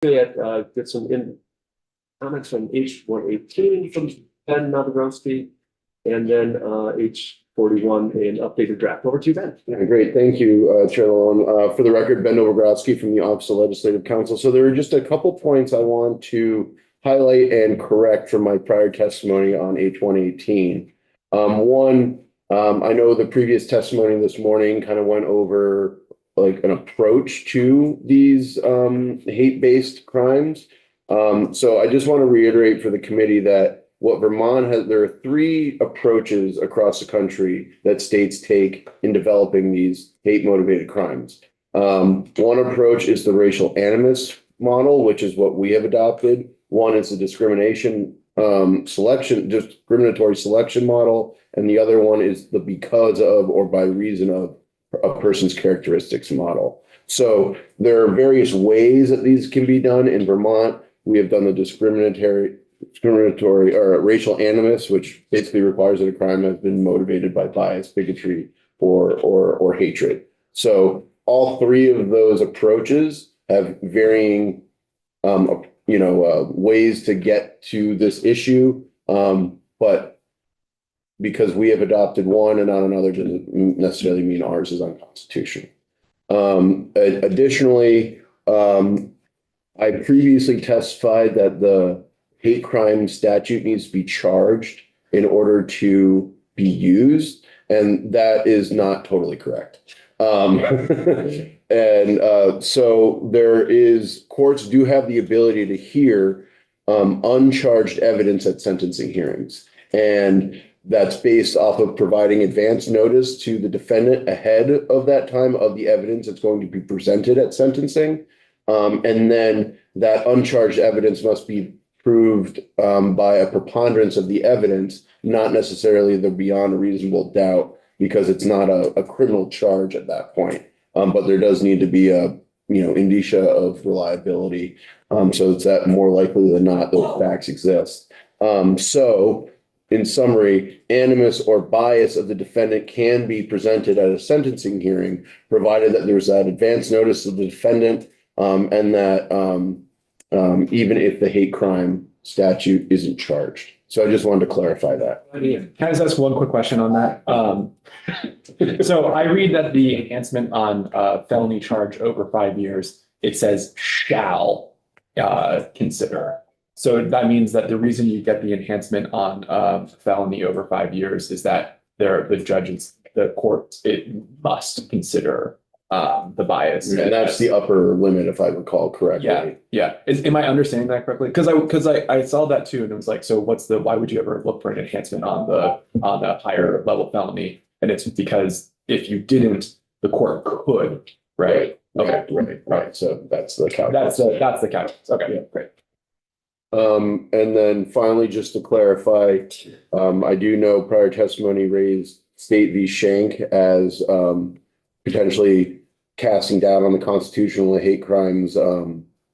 Get some comments on H118 from Ben Navigrowski, and then H41, an updated draft. Over to you, Ben. Yeah, great. Thank you, Chair Lalonde. For the record, Ben Navigrowski from the Office of Legislative Counsel. So there are just a couple points I want to highlight and correct from my prior testimony on H118. One, I know the previous testimony this morning kind of went over like an approach to these hate-based crimes. So I just want to reiterate for the committee that what Vermont has, there are three approaches across the country that states take in developing these hate-motivated crimes. One approach is the racial animus model, which is what we have adopted. One is the discriminatory selection model, and the other one is the because of or by reason of a person's characteristics model. So there are various ways that these can be done. In Vermont, we have done the discriminatory or racial animus, which basically requires that a crime has been motivated by bias, bigotry, or hatred. So all three of those approaches have varying ways to get to this issue, but because we have adopted one and not another doesn't necessarily mean ours is unconstitutional. Additionally, I previously testified that the hate crime statute needs to be charged in order to be used, and that is not totally correct. So courts do have the ability to hear uncharged evidence at sentencing hearings. And that's based off of providing advance notice to the defendant ahead of that time of the evidence that's going to be presented at sentencing. And then that uncharged evidence must be proved by a preponderance of the evidence, not necessarily the beyond a reasonable doubt, because it's not a criminal charge at that point. But there does need to be a indicia of reliability. So it's that more likely than not those facts exist. So in summary, animus or bias of the defendant can be presented at a sentencing hearing, provided that there's that advance notice of the defendant, and that even if the hate crime statute isn't charged. So I just wanted to clarify that. Can I just ask one quick question on that? So I read that the enhancement on felony charge over 5 years, it says shall consider. So that means that the reason you get the enhancement on felony over 5 years is that the court, it must consider the bias. And that's the upper limit, if I recall correctly. Yeah. Am I understanding that correctly? Because I saw that too, and it was like, so why would you ever look for an enhancement on the higher level felony? And it's because if you didn't, the court could, right? Right. So that's the calculus. That's the calculus. Okay, yeah, great. And then finally, just to clarify, I do know prior testimony raised State v. Shank as potentially casting doubt on the constitutional hate crimes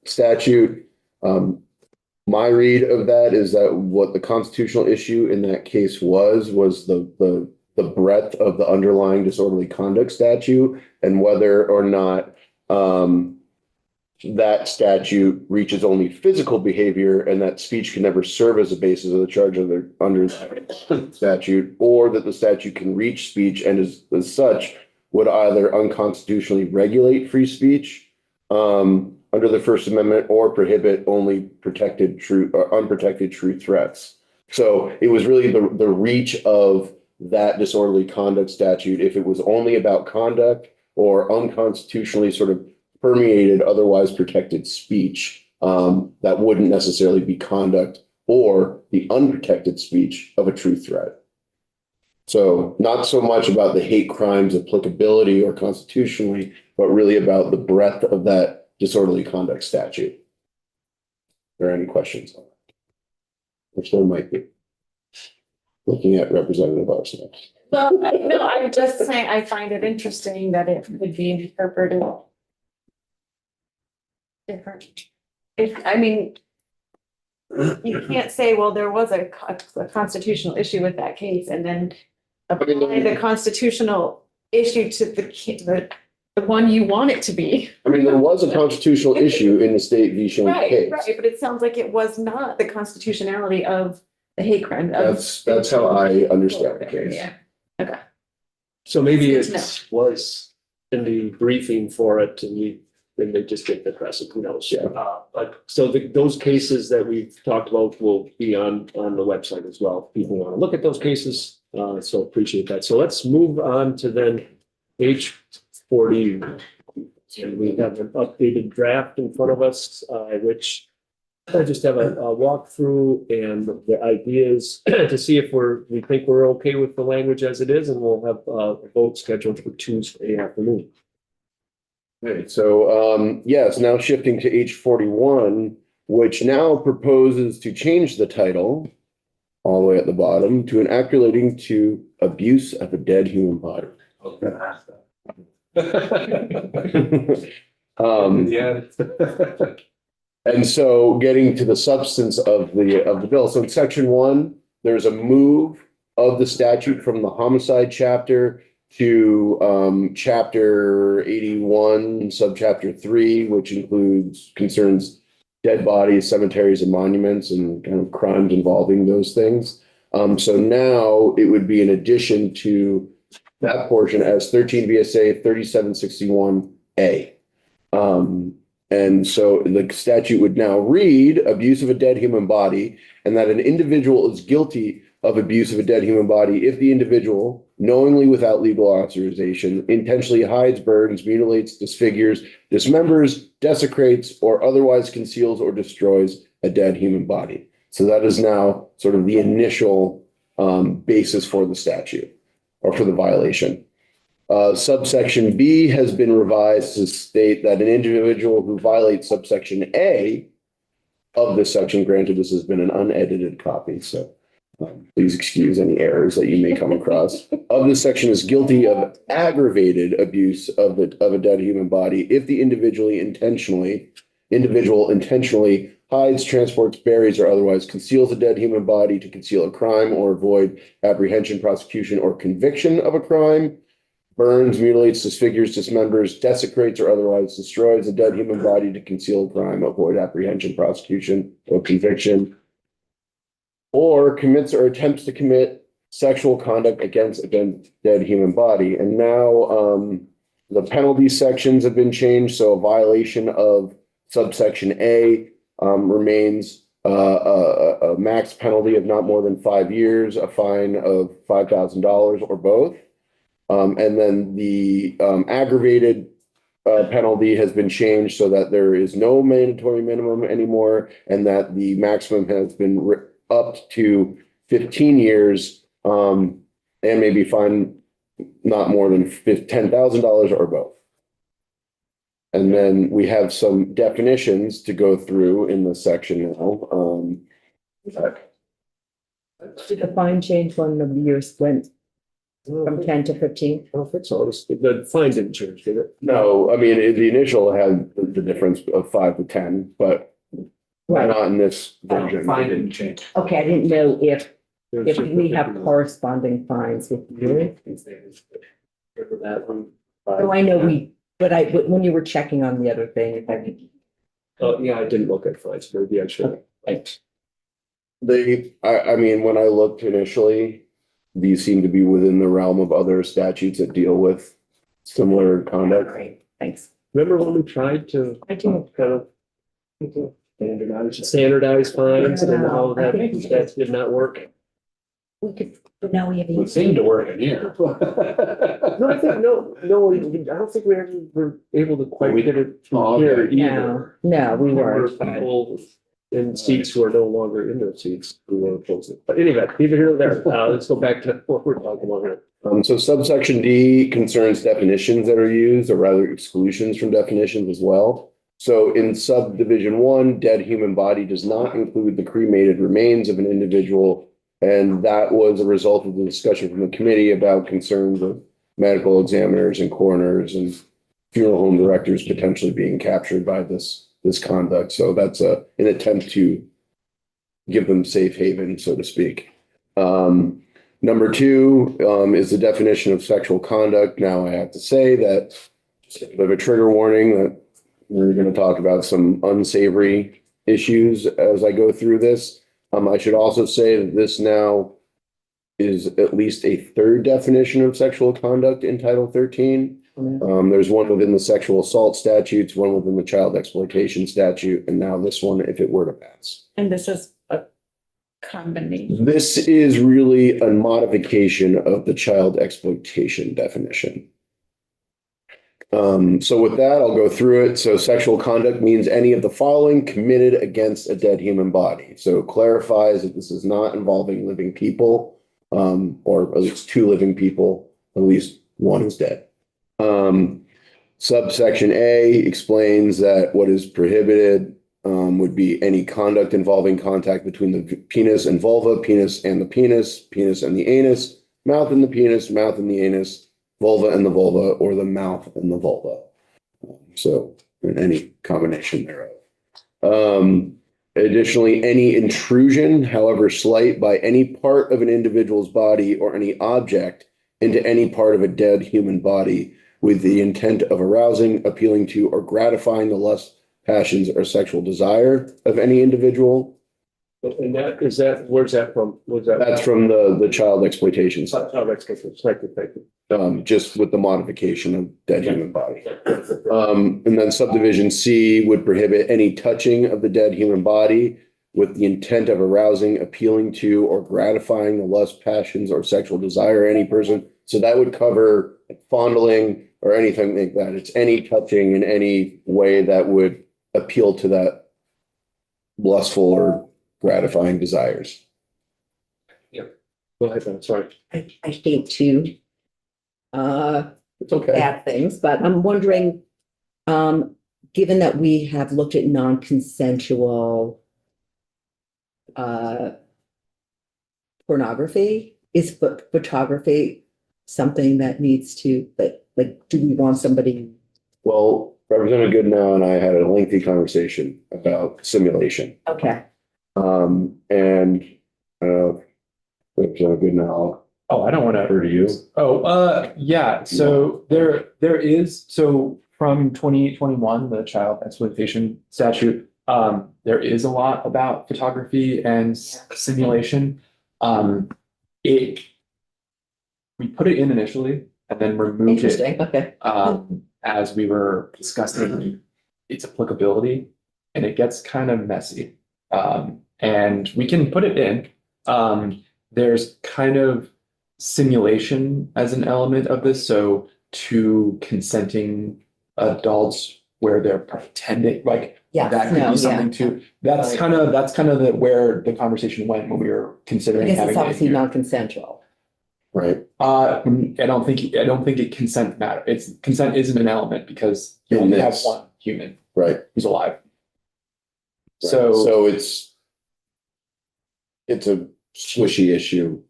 statute. My read of that is that what the constitutional issue in that case was the breadth of the underlying disorderly conduct statute and whether or not that statute reaches only physical behavior and that speech can never serve as a basis of the charge under the statute, or that the statute can reach speech and as such would either unconstitutionally regulate free speech under the First Amendment or prohibit only protected true or unprotected true threats. So it was really the reach of that disorderly conduct statute, if it was only about conduct or unconstitutionally sort of permeated otherwise protected speech, that wouldn't necessarily be conduct or the unprotected speech of a true threat. So not so much about the hate crimes applicability or constitutionally, but really about the breadth of that disorderly conduct statute. Are there any questions on that? Which there might be. Looking at Representative Arsenault. Well, no, I'm just saying I find it interesting that it could be interpreted different. You can't say, well, there was a constitutional issue with that case and then apply the constitutional issue to the the one you want it to be. I mean, there was a constitutional issue in the state v. Shank Right, case. right, but it sounds like it was not the constitutionality of the hate crime. of- That's how I understand the case. Yeah, So maybe It's it good to was in the briefing for it and they just didn't address it, who knows? Yeah. But so those cases that we've talked about will be on the website as well. People want to look at those cases, so appreciate that. So let's move on to then H 40. And we have an updated draft in front of us, which I just have a walkthrough and the ideas to see if we think we're okay with the language as it is, and we'll have a vote scheduled for Tuesday afternoon. Okay, so yes, now shifting to H 41, which now proposes to change the title all the way at the bottom to an act relating to abuse of a dead human body. Yeah. And so getting to the substance of the bill. So in section 1, there's a move of the statute from the homicide chapter to chapter 81, subchapter 3, which concerns dead bodies, cemeteries, and monuments, and kind of crimes involving those things. So now it would be in addition to that portion as 13 VSA 3761A. And so the statute would now read abuse of a dead human body, and that an individual is guilty of abuse of a dead human body if the individual, knowingly without legal authorization, intentionally hides, burns, mutilates, disfigures, dismembers, desecrates, or otherwise conceals or destroys a dead human body. So that is now sort of the initial basis for the statute or for the violation. Subsection B has been revised to state that an individual who violates subsection A of this section, granted this has been an unedited copy, so please excuse any errors that you may come across, of this section is guilty of aggravated abuse of a dead human body if the individual intentionally hides, transports, buries, or otherwise conceals a dead human body to conceal a crime or avoid apprehension, prosecution, or conviction of a crime, burns, mutilates, disfigures, dismembers, desecrates, or otherwise destroys a dead human body to conceal a crime, avoid apprehension, prosecution, or conviction, or commits or attempts to commit sexual conduct against a dead human body. And now the penalty sections have been changed. So a violation of subsection A remains a max penalty of not more than 5 years, a fine of $5,000 or both. And then the aggravated penalty has been changed so that there is no mandatory minimum anymore, and that the maximum has been upped to 15 years and maybe fined not more than $10,000 or both. And then we have some definitions to go through in this section now. Did the fine change when the years went from 10 to 15? I don't think so. The fine didn't change, did it? No, I mean, the initial had the difference of 5 to 10, but Right. not in this version. Fine didn't change. Okay, I didn't know if There's we have just- corresponding fines with you. Remember that one? Oh, I know but when you were checking on the other thing, I think. Oh, yeah, I didn't look at fines, maybe I should. Right. I mean, when I looked initially, these seem to be within the realm of other statutes that deal with similar conduct. Great, thanks. Remember when we tried to I do. kind of standardize fines and how I that think- did not work? We could, but now we have. It seemed to work in here. No, I think, I don't think we ever were able to quite get it Oh, through here okay. either. No, we There were weren't. people in seats who are no longer in their seats who were opposed. But anyway, neither here nor there. Let's go back to what we're talking about here. So subsection D concerns definitions that are used, or rather exclusions from definitions as well. So in subdivision 1, dead human body does not include the cremated remains of an individual. And that was a result of the discussion from the committee about concerns of medical examiners and coroners and funeral home directors potentially being captured by this conduct. So that's an attempt to give them safe haven, so to speak. Number 2 is the definition of sexual conduct. Now I have to say that We have a trigger warning that we're going to talk about some unsavory issues as I go through this. I should also say that this now is at least a third definition of sexual conduct in Title 13. There's one within the sexual assault statutes, one within the child exploitation statute, and now this one, if it were to pass. And this is a combination. This is really a modification of the child exploitation definition. So with that, I'll go through it. So sexual conduct means any of the following committed against a dead human body. So it clarifies that this is not involving living people, or at least two living people, at least one is dead. Subsection A explains that what is prohibited would be any conduct involving contact between the penis and vulva, penis and the penis, penis and the anus, mouth and the penis, mouth and the anus, vulva and the vulva, or the mouth and the vulva. So in any combination thereof. Additionally, any intrusion, however slight, by any part of an individual's body or any object into any part of a dead human body with the intent of arousing, appealing to, or gratifying the lust, passions, or sexual desire of any individual. And where's that from? Where's that? That's from the child exploitation side. Child exploitation. Thank you. Just with the modification of dead human body. And then subdivision C would prohibit any touching of the dead human body with the intent of arousing, appealing to, or gratifying the lust, passions, or sexual desire of any person. So that would cover fondling or anything like that. It's any touching in any way that would appeal to that lustful or gratifying desires. Go ahead, I'm sorry. I hate to It's okay. add things, but I'm wondering, given that we have looked at non-consensual pornography, is photography something that needs to, like, do we want somebody? Well, Representative Goodnow and I had a lengthy conversation about simulation. Okay, And Representative Goodnow, Oh, I don't want to. over to you. Oh, yeah, so there is, so from 2021, the child exploitation statute, there is a lot about photography and simulation. We put it in initially and then removed it interesting, okay. as we were discussing its applicability, and it gets kind of messy. And we can put it in. There's kind of simulation as an element of this. So two consenting adults where they're pretending, like Yeah, that could no, be something yeah. too. That's kind of where the conversation went when we were considering Because having it's it obviously here. non-consensual. Right. I don't think it consent matter. Consent isn't an element because you In only have this. one human Right. who's alive. Right. So So it's a swishy issue.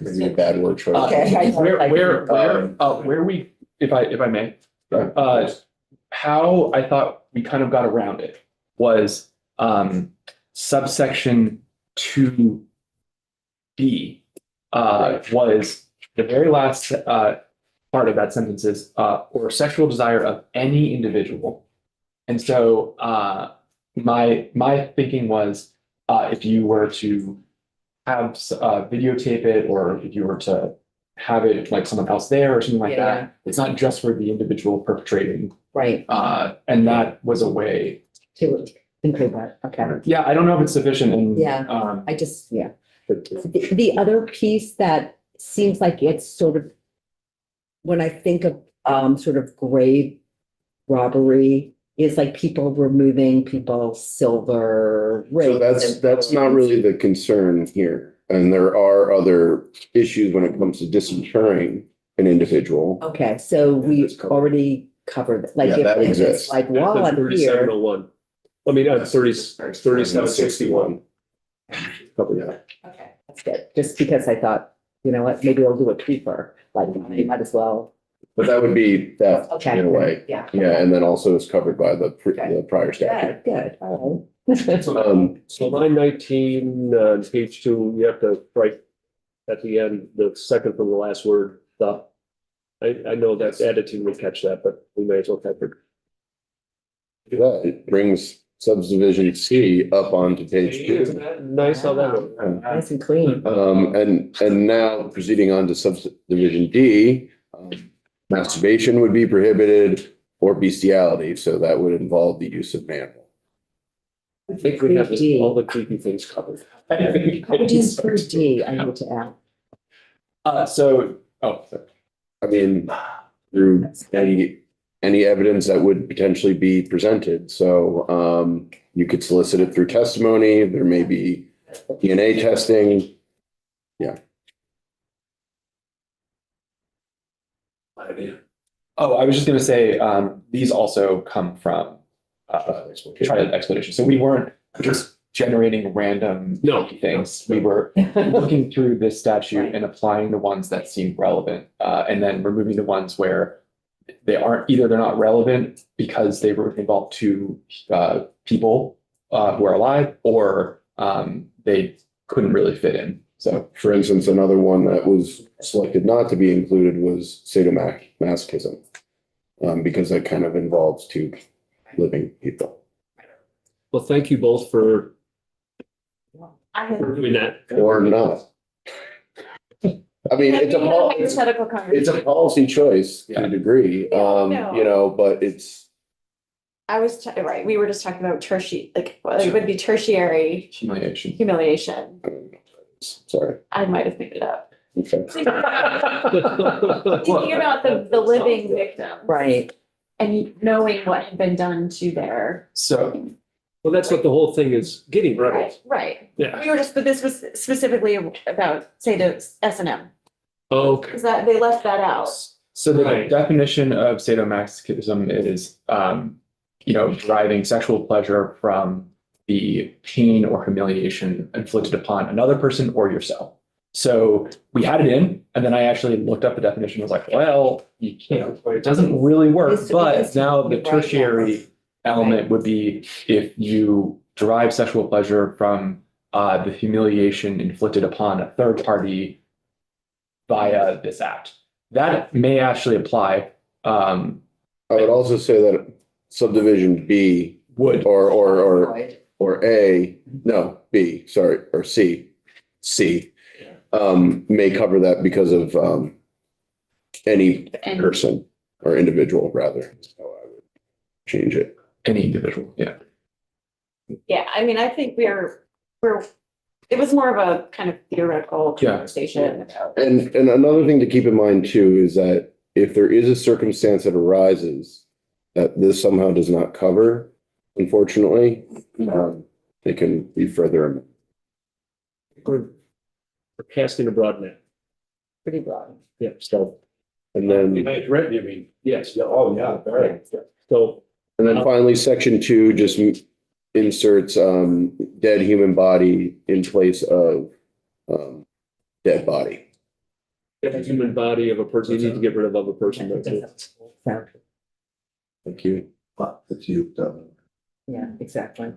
Maybe a bad word choice. Okay. I don't like it. where we, if I may, Right. how I thought we kind of got around it was subsection 2B was the very last part of that sentence is or sexual desire of any individual. And so my thinking was if you were to have videotape it, or if you were to have it like someone else there or something like Yeah, that, it's not just for the individual perpetrating. Right, And that was a way. to include that, okay. Yeah, I don't know if it's sufficient and Yeah. I just, yeah. The other piece that seems like it's sort of, when I think of sort of grave robbery, is like people removing people's silver So rings. that's not really the concern here. And there are other issues when it comes to disinterring an individual. Okay, so we That's covered. already covered, like, Yeah, if that if it's exists. like, while I'm here, 3701. I mean, 3761. Couple, yeah. okay, that's good, just because I thought, you know what, maybe I'll do a creeper, like, you might as well. But that would be theft Okay. in a way. Yeah. Yeah, and then also is covered by the prior statute. Good, all right. So line 19, page 2, you have to write at the end, the second from the last word, the. I know that editing would catch that, but we may as well type it. It brings subdivision C up onto page Isn't 2. that nice how that works? Nice and clean. And now proceeding on to subdivision D, masturbation would be prohibited or bestiality, so that would involve the use of an animal. I think we have all the creepy things covered. What is for D? I need to add. Sorry. I mean, through any evidence that would potentially be presented. So you could solicit it through testimony. There may be DNA testing. Oh, I was just gonna say, these also come from trial explanation. So we weren't just generating random No. things. We were looking through this statute and applying the ones that seemed relevant, and then removing the ones where they aren't, either they're not relevant because they were involved two people who are alive, or they couldn't really fit in. So For instance, another one that was selected not to be included was sadomasochism, because that kind of involves two living people. Well, thank you both for I had. doing that. Or not. I mean, it's Hypothetical a conversation. policy choice to a degree, no. you know, but it's, I was, right, we were just talking about tertiary, like, well, it would be tertiary humiliation. humiliation. sorry. I might have made it up. Okay. Thinking about the living victim Right. and knowing what had been done to their. So Well, that's what the whole thing is getting at. Right. Yeah. We were just, but this was specifically about, say, the S and M, Okay. because that, they left that out. So the Right. definition of sadomasochism is, deriving sexual pleasure from the pain or humiliation inflicted upon another person or yourself. So we had it in, and then I actually looked up the definition, and was like, well, it doesn't really work. But now the tertiary element would be if you derive sexual pleasure from the humiliation inflicted upon a third party via this act. That may actually apply. I would also say that subdivision B Would. or A, no, B, sorry, or C, may cover that because of any And person or individual rather. That's how I would change it. Any individual, yeah. yeah, I mean, I think it was more of a kind of theoretical Yeah. conversation about. And another thing to keep in mind too is that if there is a circumstance that arises that this somehow does not cover, unfortunately, they can be further. We're casting a broad net. Pretty broad. Yeah, so, And then, It's written, you mean? yes. Oh, yeah, very. So, and then finally, section 2 just inserts dead human body in place of dead body. the human body of a person, you need to get rid of other person. That's it. So, Thank you. It's you, yeah, exactly.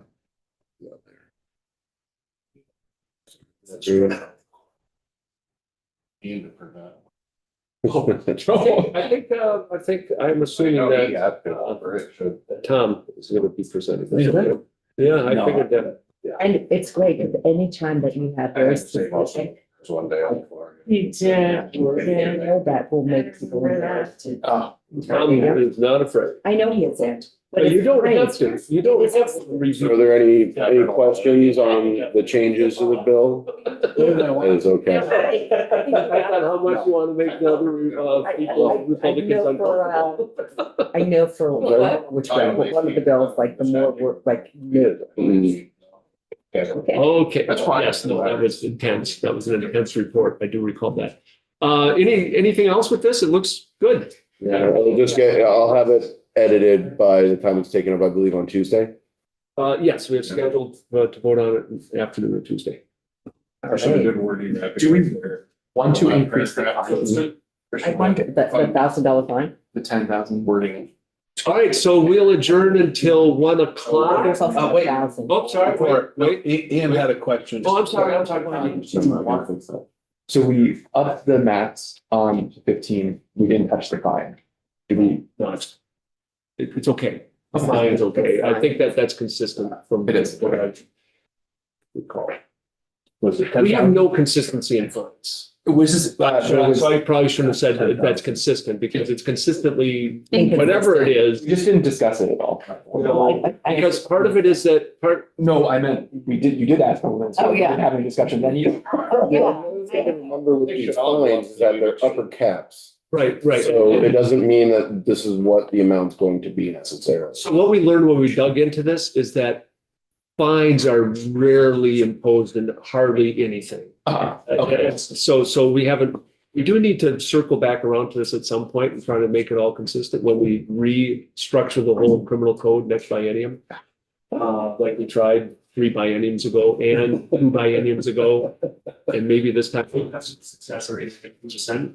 I think I'm assuming that Tom is going to be presenting. Is it? Yeah, I figured that. And it's great because anytime that you have very specific, It's one day on Florida. You did. that will make people. Tom is not afraid. I know he isn't. But you it's don't great. have to, you don't have to So are review. there any questions on the changes to the bill? It's okay. On how much you want to make the other people, Republicans uncomfortable. I know for which one of the bills, like the more work, like new. Mm. Okay. Okay, That's fine. yes, no, that was intense. That was an intense report. I do recall that. Anything else with this? It looks good. Yeah, I'll have it edited by the time it's taken up, I believe, on Tuesday. Yes, we have scheduled to vote on it in the afternoon of Tuesday. Good wording. Do we want to increase the fine? I want the $1,000 fine. The 10,000 wording. All right, so we'll adjourn until 1 o'clock. There's also Oh, wait. 1,000. Oh, sorry, wait. Ian had a question. Oh, I'm sorry, I'm sorry. I don't think so. So we upped the max on 15, we didn't touch the fine. Do we? Not. It's okay. The fine is okay. I think that that's consistent from. It is. What I recall. Was it We have no consistency in fines. It was just, So I probably shouldn't have said that that's consistent because it's consistently, whatever it is. we just didn't discuss it at all. Because part of it is that No, I meant, you did ask them, so Oh, we yeah. didn't have any discussion then either. Yeah. Remember with these fines is that they're upper caps. right. So it doesn't mean that this is what the amount's going to be necessarily. So what we learned when we dug into this is that fines are rarely imposed in hardly anything. Okay. So we do need to circle back around to this at some point and try to make it all consistent when we restructure the whole criminal code next biennium. Like we tried 3 bienniums ago and 2 bienniums ago, and maybe this time we'll have some success or 8%.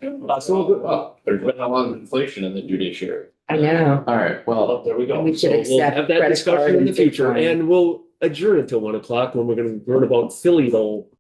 There's been a lot of inflation in the judiciary. I know. All right, well, Well, there we go. We should So we'll accept have that credit discussion card in the and future, Bitcoin. and we'll adjourn until 1 o'clock when we're gonna learn about filial